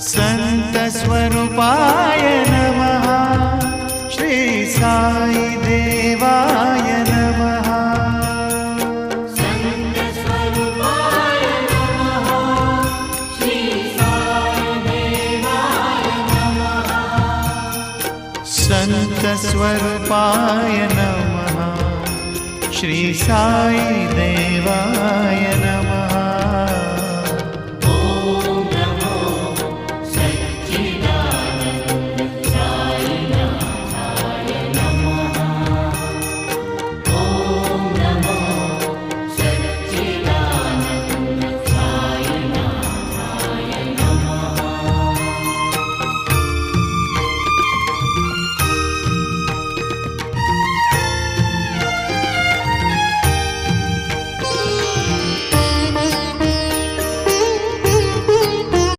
संतस्वरूपाय नमः। श्री साई देवाय नमः। संतस्वरूपाय नमः। श्री साई देवाय नमः। संतस्वरूपाय नमः। श्री साई देवाय नमः।